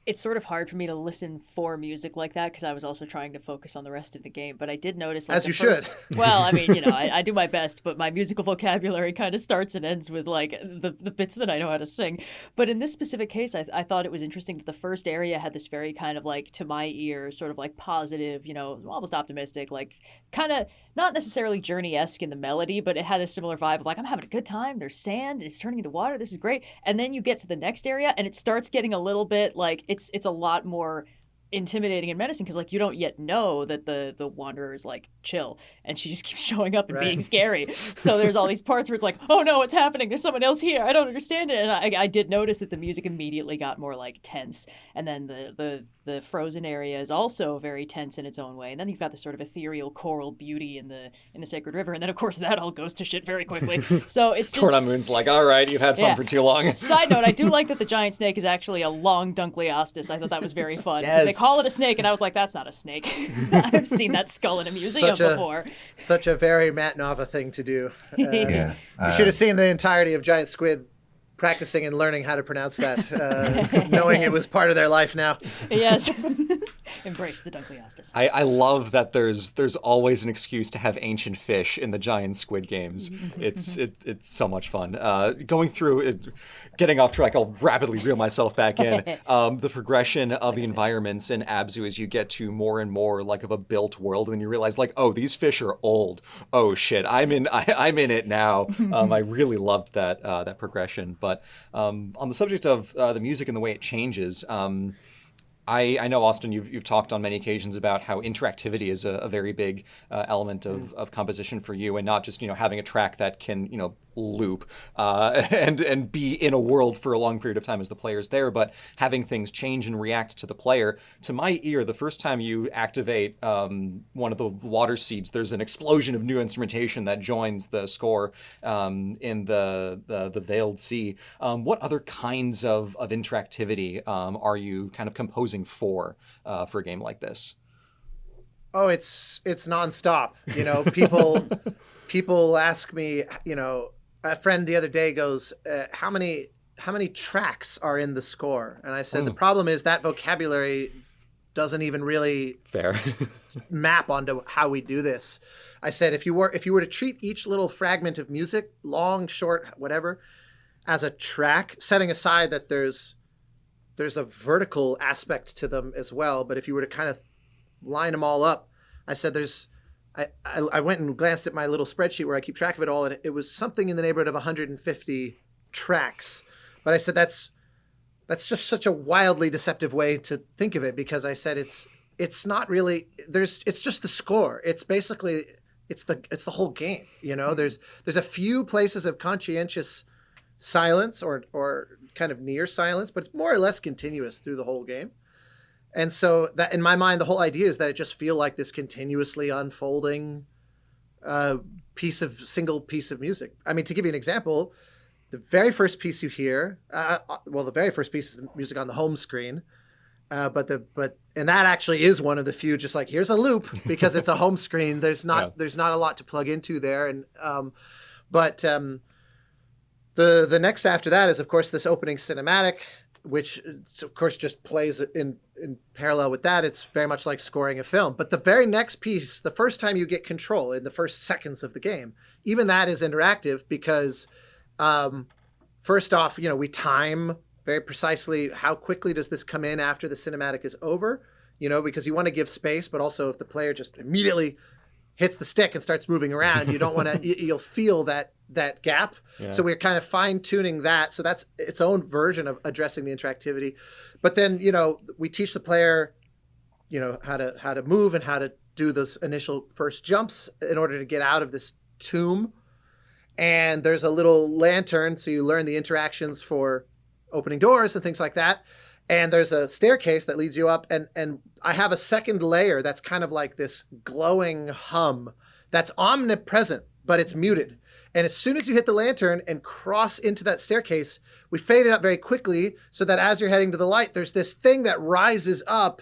It's sort of hard for me to listen for music like that because I was also trying to focus on the rest of the game. But I did notice, as you should. Well, I mean, I do my best, but my musical vocabulary kind of starts and ends with like the bits that I know how to sing. But in this specific case, I thought it was interesting that the first area had this very kind of like, to my ear, sort of like positive, almost optimistic, like kind of not necessarily Journey-esque in the melody, but it had a similar vibe of like, I'm having a good time. There's sand. It's turning into water. This is great. And then you get to the next area and it starts getting a little bit like, it's a lot more intimidating and menacing because like you don't yet know that the wanderer is like chill and she just keeps showing up and being scary. So there's all these parts where it's like, oh no, what's happening? There's someone else here. I don't understand it. And I did notice that the music immediately got more like tense. And then the frozen area is also very tense in its own way. And then you've got this sort of ethereal choral beauty in the Sacred River. And then of course that all goes to shit very quickly. So it's just Torna Moon's like, all right, you've had fun for too long. Side note, I do like that the giant snake is actually a long Dunkleostis. I thought that was very fun. Yes. They call it a snake, and I was like, that's not a snake. I've seen that skull in a museum before. Such a very Matt Nava thing to do. You You should have seen the entirety of Giant Squid practicing and learning how to pronounce that, knowing it was part of their life now. Yes. Embrace the Dunkleostis. I love that there's always an excuse to have ancient fish in the giant squid games. It's so much fun. Going through it, getting off track, I'll rapidly reel myself back in. The progression of the environments in Abzu as you get to more and more like of a built world, and you realize like, oh, these fish are old. Oh shit, I'm in it now. I really loved that progression. But on the subject of the music and the way it changes, I know, Austin, you've talked on many occasions about how interactivity is a very big element of composition for you, and not just having a track that can loop and be in a world for a long period of time as the player's there, but having things change and react to the player. To my ear, the first time you activate one of the water seeds, there's an explosion of new instrumentation that joins the score in the Veiled Sea. What other kinds of interactivity are you kind of composing for a game like this? Oh, it's nonstop. People ask me, a friend the other day goes, how many tracks are in the score? And I said, the problem is that vocabulary doesn't even really fair map onto how we do this. I said, if you were to treat each little fragment of music, long, short, whatever, as a track, setting aside that there's a vertical aspect to them as well. But if you were to kind of line them all up, I said I went and glanced at my little spreadsheet where I keep track of it all, and it was something in the neighborhood of 150 tracks. But I said that's just such a wildly deceptive way to think of it, because I said it's not really it's just the score. It's basically it's the whole game. There's a few places of conscientious silence or kind of near silence, but it's more or less continuous through the whole game. And so that, in my mind, the whole idea is that it just feel like this continuously unfolding single piece of music. I mean, to give you an example, the very first piece you hear, the very first piece is music on the home screen, and that actually is one of the few, just like, here's a loop, because it's a home screen. There's not a lot to plug into there. And the next after that is, of course, this opening cinematic, which of course just plays in parallel with that. It's very much like scoring a film. But the very next piece, the first time you get control in the first seconds of the game, even that is interactive, because first off, we time very precisely how quickly does this come in after the cinematic is over, because you want to give space, but also if the player just immediately hits the stick and starts moving around, you don't want to, you'll feel that gap. Yeah. So we're kind of fine tuning that. So that's its own version of addressing the interactivity. But then, we teach the player, how to move and how to do those initial first jumps in order to get out of this tomb. And there's a little lantern, so you learn the interactions for opening doors and things like that. And there's a staircase that leads you up. And I have a second layer that's kind of like this glowing hum that's omnipresent, but it's muted. And as soon as you hit the lantern and cross into that staircase, we fade it up very quickly so that as you're heading to the light, there's this thing that rises up.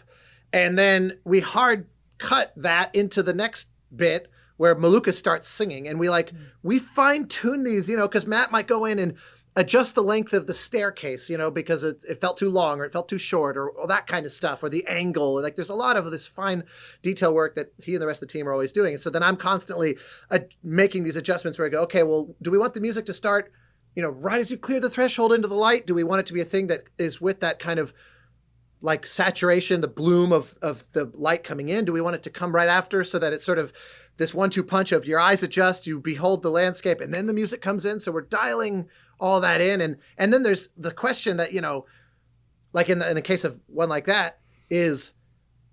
And then we hard cut that into the next bit where Maluka starts singing. And we fine tune these, because Matt might go in and adjust the length of the staircase, because it felt too long or it felt too short or that kind of stuff, or the angle. Like, there's a lot of this fine detail work that he and the rest of the team are always doing. And so then I'm constantly making these adjustments where I go, okay, well, do we want the music to start, right as you clear the threshold into the light? Do we want it to be a thing that is with that kind of like saturation, the bloom of the light coming in? Do we want it to come right after, so that it's sort of this 1-2 punch of your eyes adjust, you behold the landscape, and then the music comes in? So we're dialing all that in. And then there's the question that, like in the case of one like that is,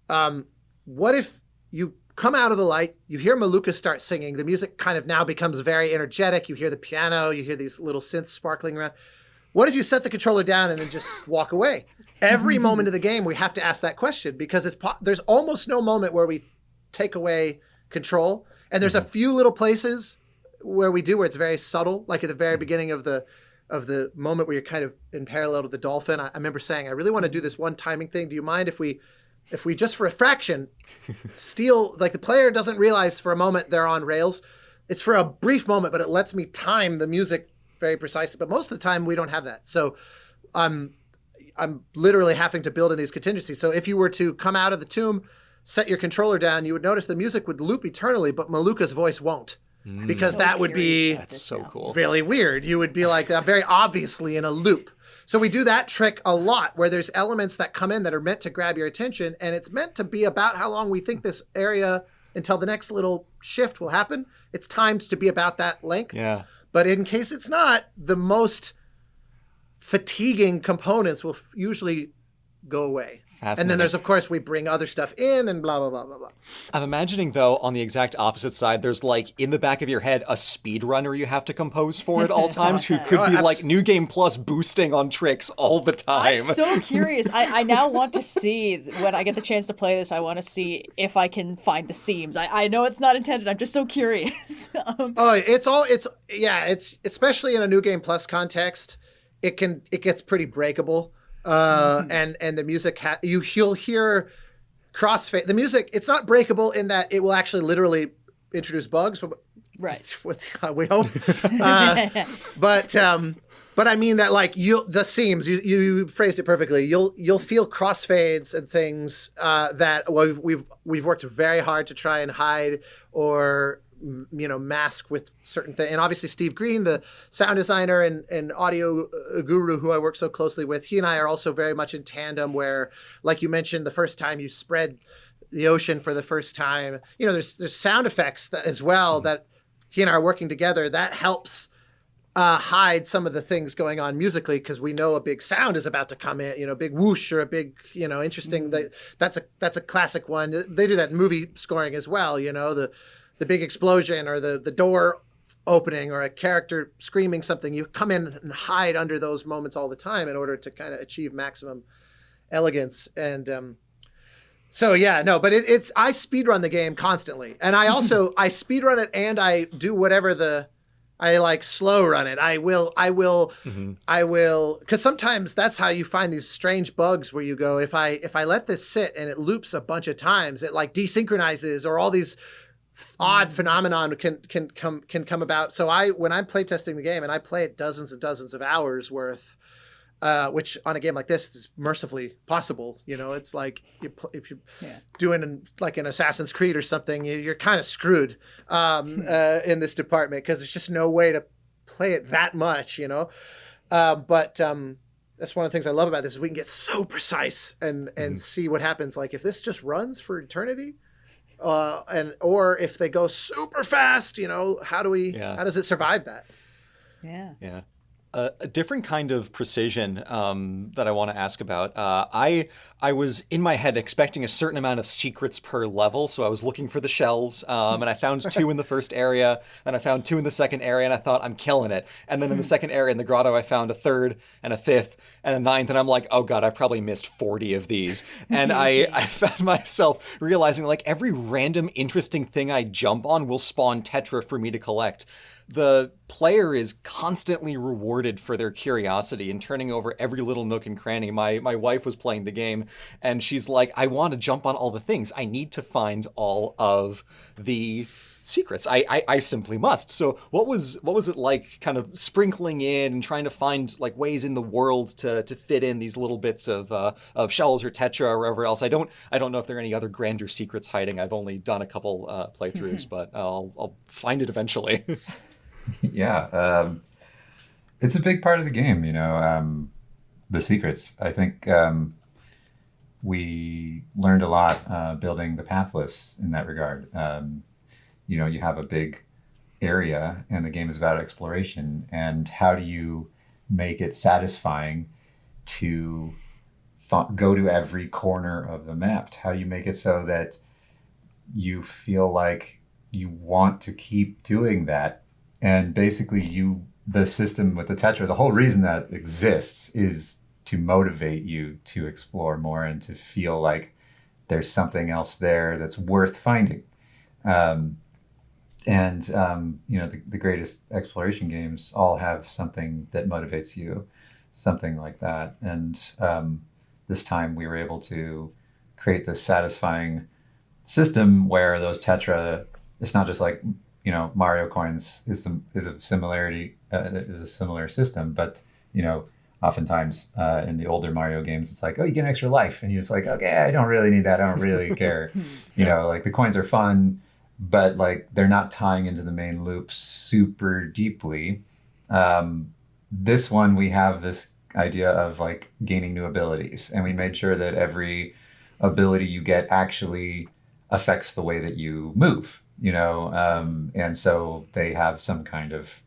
what if you come out of the light, you hear Maluka start singing, the music kind of now becomes very energetic. You hear the piano, you hear these little synths sparkling around. What if you set the controller down and then just walk away? Every moment of the game, we have to ask that question, because there's almost no moment where we take away control. And there's a few little places where it's very subtle, like at the very beginning of the moment where you're kind of in parallel to the dolphin. I remember saying, I really want to do this one timing thing. Do you mind if we just for a fraction steal, like the player doesn't realize for a moment they're on rails. It's for a brief moment, but it lets me time the music very precisely. But most of the time we don't have that. So I'm literally having to build in these contingencies. So if you were to come out of the tomb, set your controller down, you would notice the music would loop eternally, but Maluka's voice won't. Because that would be cool. Really weird. You would be like, very obviously in a loop. So we do that trick a lot, where there's elements that come in that are meant to grab your attention, and it's meant to be about how long we think this area until the next little shift will happen. It's timed to be about that length. Yeah. But in case it's not, the most fatiguing components will usually go away. And then there's, of course, we bring other stuff in and blah, blah, blah, blah, blah. I'm imagining, though, on the exact opposite side, there's like in the back of your head a speedrunner you have to compose for at all times who could be like New Game Plus boosting on tricks all the time. I'm so curious. I now want to see, when I get the chance to play this, I want to see if I can find the seams. I know it's not intended. I'm just so curious. It's especially in a New Game Plus context, it gets pretty breakable. And the music, you'll hear crossfade. The music, it's not breakable in that it will actually literally introduce bugs. Right. We hope. But I mean that, like, the seams, you phrased it perfectly. You'll feel crossfades and things that we've worked very hard to try and hide or mask with certain things. And obviously Steve Green, the sound designer and audio guru who I work so closely with, he and I are also very much in tandem, where, like you mentioned, the first time you spread the ocean for the first time, there's sound effects as well that he and I are working together that helps hide some of the things going on musically because we know a big sound is about to come in, a big whoosh or a big, interesting. That's a classic one. They do that in movie scoring as well. The big explosion or the door opening or a character screaming something. You come in and hide under those moments all the time in order to kind of achieve maximum elegance. And so yeah, no, but it's I speedrun the game constantly, and I also I speedrun it and I do whatever I like slow run it. I will, because sometimes that's how you find these strange bugs where you go, if I let this sit and it loops a bunch of times, it like desynchronizes or all these odd phenomenon can come about. So when I'm playtesting the game and I play it dozens and dozens of hours worth, which on a game like this is mercifully possible. It's like if you're doing an Assassin's Creed or something, you're kind of screwed in this department because there's just no way to play it that much. But that's one of the things I love about this is we can get so precise and see what happens. Like if this just runs for eternity, or if they go super fast, how does it survive that? Yeah. A different kind of precision that I want to ask about. I was in my head expecting a certain amount of secrets per level, so I was looking for the shells, and I found 2 in the first area, and I found 2 in the second area, and I thought, I'm killing it. And then in the second area in the grotto, I found a 3rd and a 5th and a 9th, and I'm like, oh god, I've probably missed 40 of these. And I found myself realizing like every random interesting thing I jump on will spawn tetra for me to collect. The player is constantly rewarded for their curiosity and turning over every little nook and cranny. My wife was playing the game, and she's like, I want to jump on all the things. I need to find all of the secrets. I simply must. So what was it like kind of sprinkling in and trying to find like ways in the world to fit in these little bits of shells or tetra or wherever else? I don't know if there are any other grander secrets hiding. I've only done a couple playthroughs, but I'll find it eventually. Yeah, it's a big part of the game, the secrets. I think we learned a lot building the pathless in that regard. You have a big area and the game is about exploration, and how do you make it satisfying to go to every corner of the map? How do you make it so that you feel like you want to keep doing that? And basically the system with the tetra, the whole reason that exists is to motivate you to explore more and to feel like there's something else there that's worth finding. The greatest exploration games all have something that motivates you, something like that. And this time we were able to create this satisfying system where those tetra, it's not just like, Mario coins is a similar system, but oftentimes in the older Mario games, it's like, oh, you get an extra life, and you're just like, okay, I don't really need that. I don't really care. Like the coins are fun, but like they're not tying into the main loop super deeply. This one, we have this idea of like gaining new abilities, and we made sure that every ability you get actually affects the way that you move. And so they have some kind of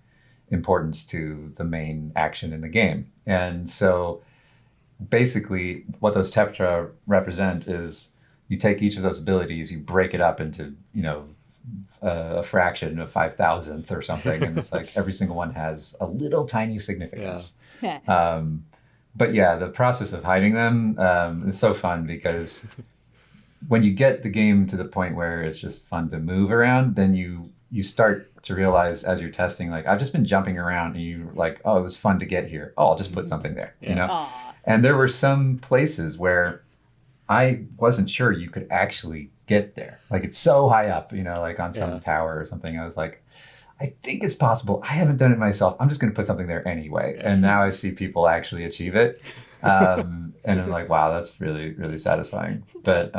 importance to the main action in the game. And so basically what those tetra represent is you take each of those abilities, you break it up into, a fraction of 5,000th or something. And it's like every single one has a little tiny significance. Yeah. But yeah, the process of hiding them is so fun because when you get the game to the point where it's just fun to move around, then you start to realize as you're testing, like, I've just been jumping around, and you're like, oh, it was fun to get here. Oh, I'll just put something there, Aww. And there were some places where I wasn't sure you could actually get there. Like, it's so high up, like on some tower or something. I was like, I think it's possible. I haven't done it myself. I'm just going to put something there anyway. And now I see people actually achieve it. And I'm like, wow, that's really, really satisfying. But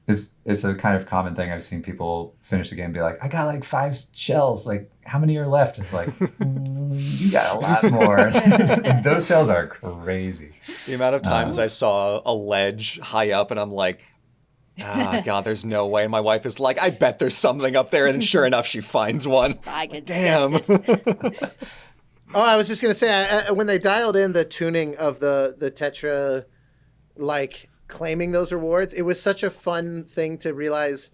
it's a kind of common thing. I've seen people finish the game and be like, I got like 5 shells. Like, how many are left? It's like, you got a lot more. Those shells are crazy. The amount of times I saw a ledge high up and I'm like, Ah, God, there's no way. My wife is like, I bet there's something up there. And then sure enough, she finds one. I can Damn. sense it. Oh, I was just gonna say, when they dialed in the tuning of the Tetra, like claiming those rewards, it was such a fun thing to realize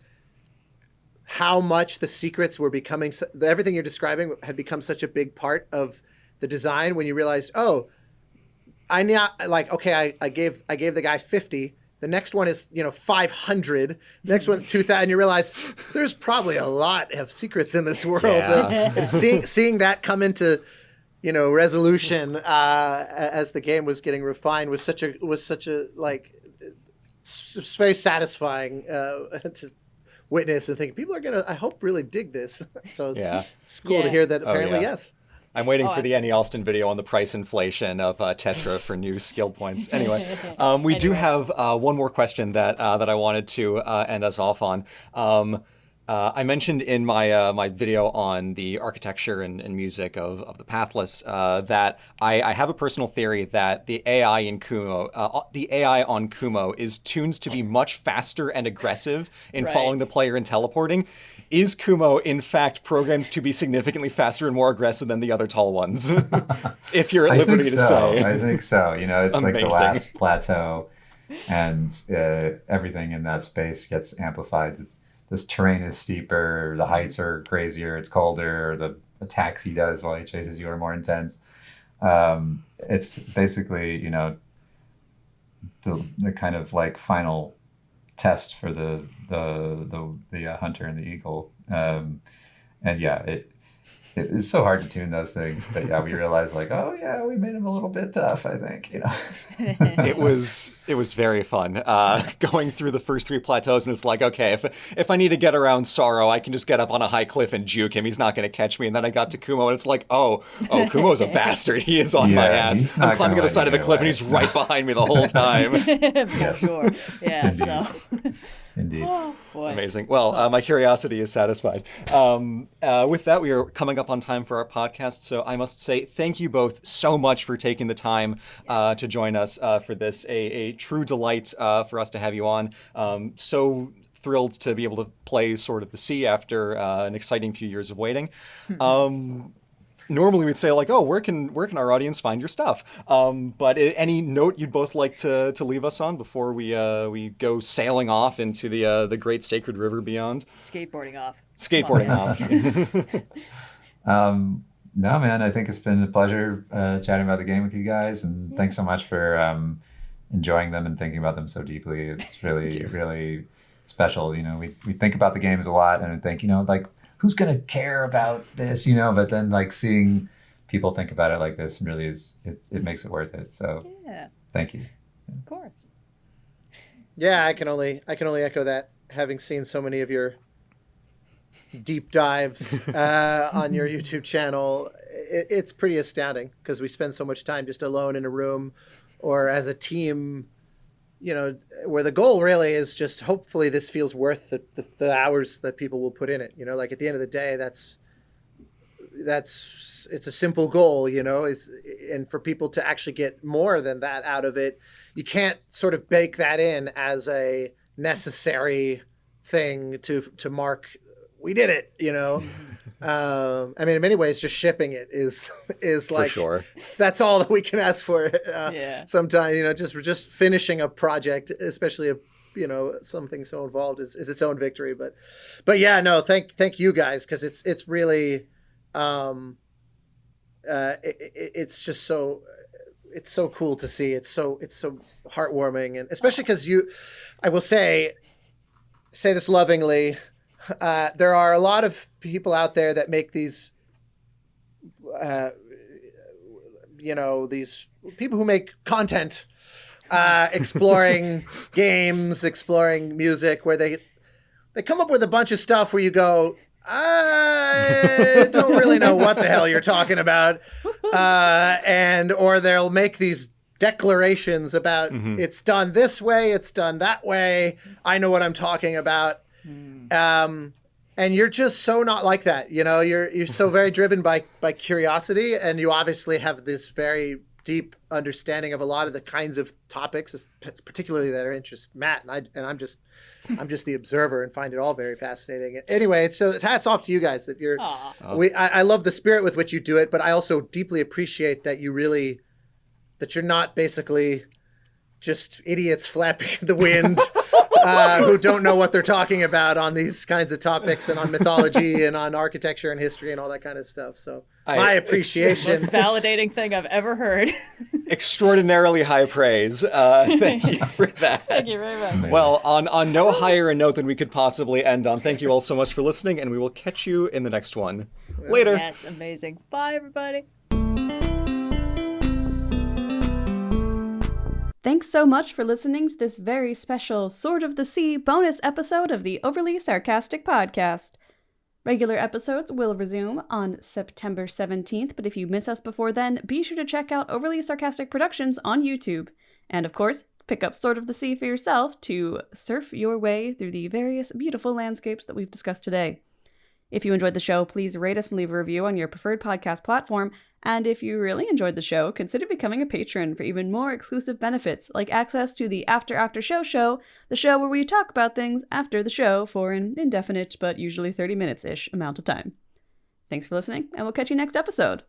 how much the secrets were becoming. Everything you're describing had become such a big part of the design. When you realized, oh, I gave the guy 50. The next one is 500. The next one's 2,000. And you realize there's probably a lot of secrets in this world. Yeah. And seeing that come into resolution as the game was getting refined was such a like it's very satisfying to witness and think people are gonna, I hope, really dig this. So Yeah. it's cool to hear that apparently yeah. yes. I'm waiting for the Annie Alston video on the price inflation of Tetra for new skill points. Anyway, we do have one more question that I wanted to end us off on. I mentioned in my my video on the architecture and music of the Pathless that I have a personal theory that the AI in Kumo, the AI on Kumo, is tuned to be much faster and aggressive in following the player and teleporting. Is Kumo, in fact, programmed to be significantly faster and more aggressive than the other tall ones? If you're at liberty to say. I think so. It's Amazing. like the last plateau, and everything in that space gets amplified. This terrain is steeper, the heights are crazier, it's colder, the attacks he does while he chases you are more intense. It's basically, the kind of like final test for the hunter and the eagle. And yeah, it's so hard to tune those things, but yeah, we realized like, oh yeah, we made him a little bit tough, I think, It was very fun going through the first 3 plateaus, and it's like, okay, if I need to get around Sorrow, I can just get up on a high cliff and juke him. He's not going to catch me. And then I got to Kumo, and it's like, oh, Kumo's a bastard. He is on my ass. I'm climbing to the side of the cliff, and he's right behind me the whole time. For sure. Yeah. Indeed. So. Indeed. Oh, boy. Amazing. Well, my curiosity is satisfied. With that, we are coming up on time for our podcast, so I must say thank you both so much for taking the time to join us for this. A true delight for us to have you on. So thrilled to be able to play Sword of the Sea after an exciting few years of waiting. Normally we'd say like, oh, where can our audience find your stuff? But any note you'd both like to leave us on before we go sailing off into the great sacred river beyond? Skateboarding off. No, man, I think it's been a pleasure chatting about the game with you guys, and thanks so much for enjoying them and thinking about them so deeply. It's really, really special. We think about the games a lot and think, like, who's going to care about this, but then like seeing people think about it like this really it makes it worth it. So thank you. Of course. Yeah, I can only echo that, having seen so many of your deep dives on your YouTube channel. It's pretty astounding because we spend so much time just alone in a room or as a team, where the goal really is just hopefully this feels worth the hours that people will put in it. Like at the end of the day, it's a simple goal, and for people to actually get more than that out of it, you can't sort of bake that in as a necessary thing to mark we did it, I mean, in many ways, just shipping it is like, for sure. That's all that we can ask for. Sometimes, just finishing a project, especially something so involved is its own victory. But yeah, no, thank you guys, because it's really, it's just so. It's so cool to see. It's so heartwarming, and especially because I will say this lovingly. There are a lot of people out there that make these, these people who make content, exploring games, exploring music, where they come up with a bunch of stuff where you go, I don't really know what the hell you're talking about, or they'll make these declarations about it's done this way, it's done that way, I know what I'm talking about. And you're just so not like that, you're so very driven by curiosity, and you obviously have this very deep understanding of a lot of the kinds of topics, particularly that interest Matt, and I'm just the observer and find it all very fascinating. Anyway, so hats off to you guys that you're. I love the spirit with which you do it, but I also deeply appreciate that that you're not basically just idiots flapping in the wind. Who don't know what they're talking about on these kinds of topics and on mythology and on architecture and history and all that kind of stuff. So my appreciation. Most validating thing I've ever heard. Extraordinarily high praise. Thank you for that. Thank you very much. Well, on no higher a note than we could possibly end on, thank you all so much for listening, and we will catch you in the next one. Later. Yes, amazing. Bye, everybody. Thanks so much for listening to this very special Sword of the Sea bonus episode of the Overly Sarcastic podcast. Regular episodes will resume on September 17th, but if you miss us before then, be sure to check out Overly Sarcastic Productions on YouTube. And of course, pick up Sword of the Sea for yourself to surf your way through the various beautiful landscapes that we've discussed today. If you enjoyed the show, please rate us and leave a review on your preferred podcast platform. And if you really enjoyed the show, consider becoming a patron for even more exclusive benefits, like access to the After Show, the show where we talk about things after the show for an indefinite but usually 30 minutes-ish amount of time. Thanks for listening, and we'll catch you next episode.